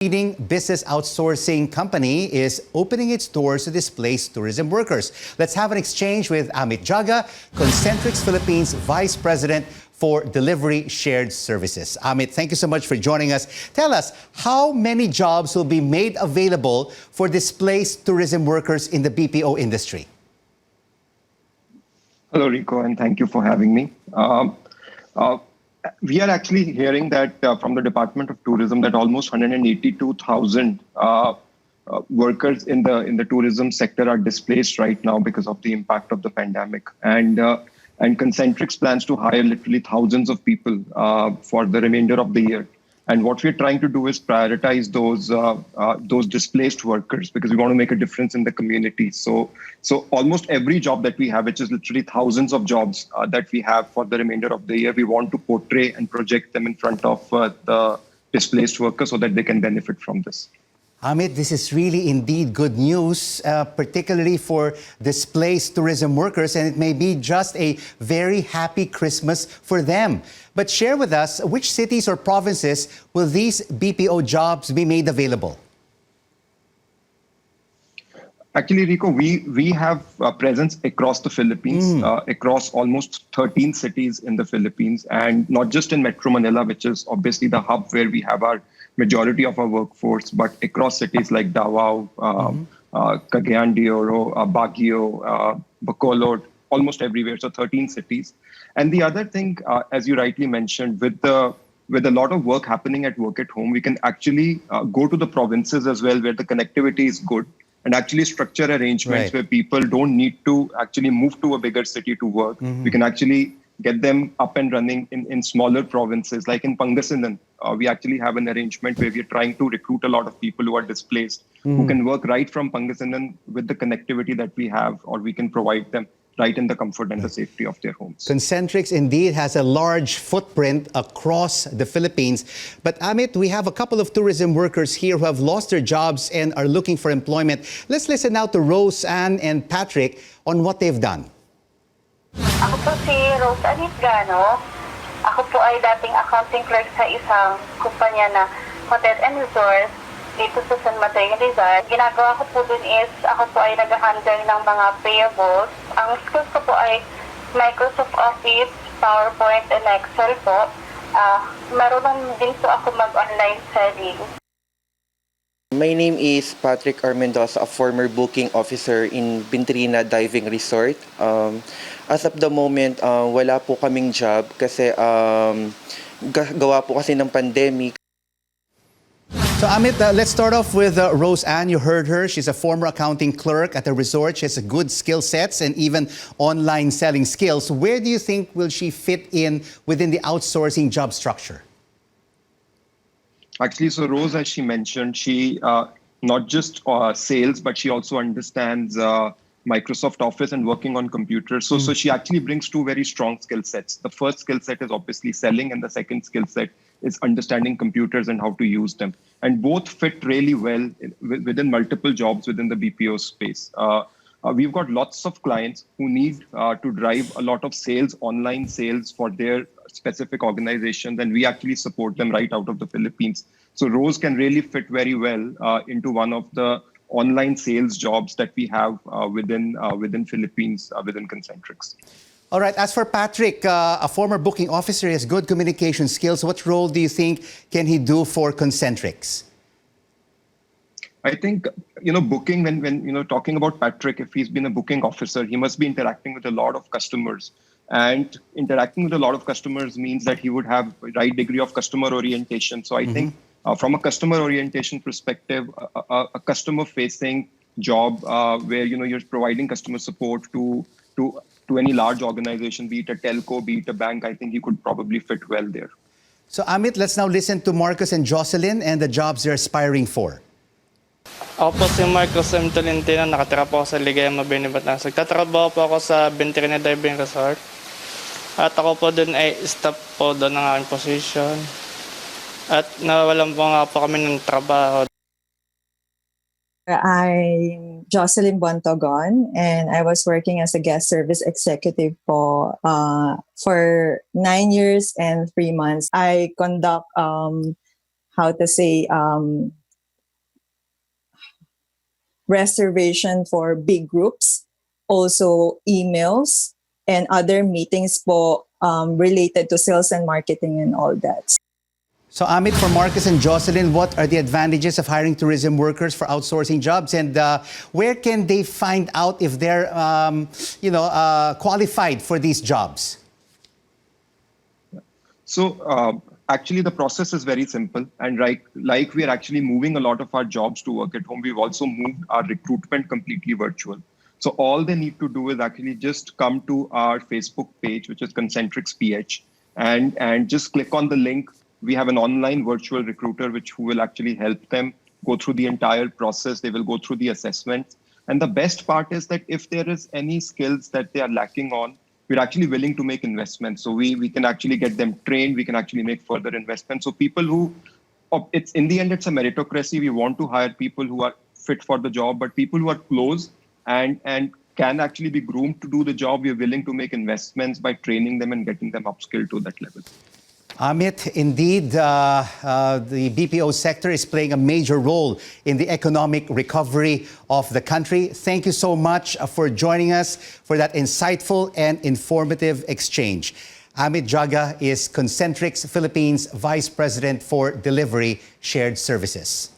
Leading business outsourcing company is opening its doors to displace tourism workers. Let's have an exchange with Amit Jaga, Concentrix Philippines Vice President for Delivery Shared Services. Amit, thank you so much for joining us. Tell us, how many jobs will be made available for displaced tourism workers in the BPO industry? Hello, Rico, and thank you for having me. We are actually hearing that from the Department of Tourism that almost 182,000 workers in the tourism sector are displaced right now because of the impact of the pandemic. And Concentrix plans to hire literally thousands of people for the remainder of the year. And what we're trying to do is prioritize those displaced workers because we want to make a difference in the community. So almost every job that we have, which is literally thousands of jobs that we have for the remainder of the year, we want to portray and project them in front of the displaced workers so that they can benefit from this. Amit, this is really indeed good news, particularly for displaced tourism workers, and it may be just a very happy Christmas for them. But share with us, which cities or provinces will these BPO jobs be made available? Actually, Rico, we have a presence across the Philippines, across almost 13 cities in the Philippines, and not just in Metro Manila, which is obviously the hub where we have our majority of our workforce, but across cities like Davao, Cagayan de Oro, Baguio, Bacolod, almost everywhere, so 13 cities. And the other thing, as you rightly mentioned, with a lot of work happening at work at home, we can actually go to the provinces as well where the connectivity is good and actually structure arrangements where people don't need to actually move to a bigger city to work. We can actually get them up and running in smaller provinces. Like in Pangasinan, we actually have an arrangement where we're trying to recruit a lot of people who are displaced, who can work right from Pangasinan with the connectivity that we have, or we can provide them right in the comfort and the safety of their homes. Concentrix indeed has a large footprint across the Philippines. But Amit, we have a couple of tourism workers here who have lost their jobs and are looking for employment. Let's listen now to Rose Ann and Patrick on what they've done. Ako po si Rose Ann Isgano. Ako po ay dating accounting clerk sa isang kumpanya na Hotel and Resort dito sa San Mateo, Rizal. Ginagawa ko po dun is ako po ay nag-handle ng mga payables. Ang skills ko po ay Microsoft Office, PowerPoint, and Excel po. Marunong din po ako mag-online selling. My name is Patrick R. Mendoza, a former booking officer in Bintrina Diving Resort. As of the moment, wala po kaming job kasi gawa po kasi ng pandemic. So Amit, let's start off with Rose Ann. You heard her. She's a former accounting clerk at a resort. She has a good skill sets and even online selling skills. Where do you think will she fit in within the outsourcing job structure? Actually, so Rose, as she mentioned, she not just sales, but she also understands Microsoft Office and working on computers. So she actually brings two very strong skill sets. The first skill set is obviously selling, and the second skill set is understanding computers and how to use them. And both fit really well within multiple jobs within the BPO space. We've got lots of clients who need to drive a lot of sales, online sales for their specific organizations, and we actually support them right out of the Philippines. So Rose can really fit very well into one of the online sales jobs that we have within Philippines, within Concentrix. All right, as for Patrick, a former booking officer, he has good communication skills. What role do you think can he do for Concentrix? I think, booking, when talking about Patrick, if he's been a booking officer, he must be interacting with a lot of customers. And interacting with a lot of customers means that he would have the right degree of customer orientation. So I think from a customer orientation perspective, a customer-facing job where, you're providing customer support to any large organization, be it a telco, be it a bank, I think he could probably fit well there. So Amit, let's now listen to Marcus and Jocelyn and the jobs they're aspiring for. Ako po si Marcos M. Tolentino, nakatira po ako sa Ligaya, Mabini, Batangas. Nagtatrabaho po ako sa Bintrina Diving Resort. At ako po doon ay staff po doon ng aking position. At nawalan po nga po kami ng trabaho. I'm Jocelyn Bontogon, and I was working as a guest service executive for 9 years and 3 months. I conduct, reservation for big groups, also emails, and other meetings po related to sales and marketing and all that. So Amit, for Marcus and Jocelyn, what are the advantages of hiring tourism workers for outsourcing jobs, and where can they find out if they're, qualified for these jobs? So actually, the process is very simple. And like we are actually moving a lot of our jobs to work at home, we've also moved our recruitment completely virtual. So all they need to do is actually just come to our Facebook page, which is Concentrix PH, and just click on the link. We have an online virtual recruiter who will actually help them go through the entire process. They will go through the assessment. And the best part is that if there is any skills that they are lacking on, we're actually willing to make investments. So we can actually get them trained. We can actually make further investments. So people it's in the end, it's a meritocracy. We want to hire people who are fit for the job, but people who are close and can actually be groomed to do the job, we're willing to make investments by training them and getting them upskilled to that level. Amit, indeed, the BPO sector is playing a major role in the economic recovery of the country. Thank you so much for joining us for that insightful and informative exchange. Amit Jaga is Concentrix Philippines Vice President for Delivery Shared Services.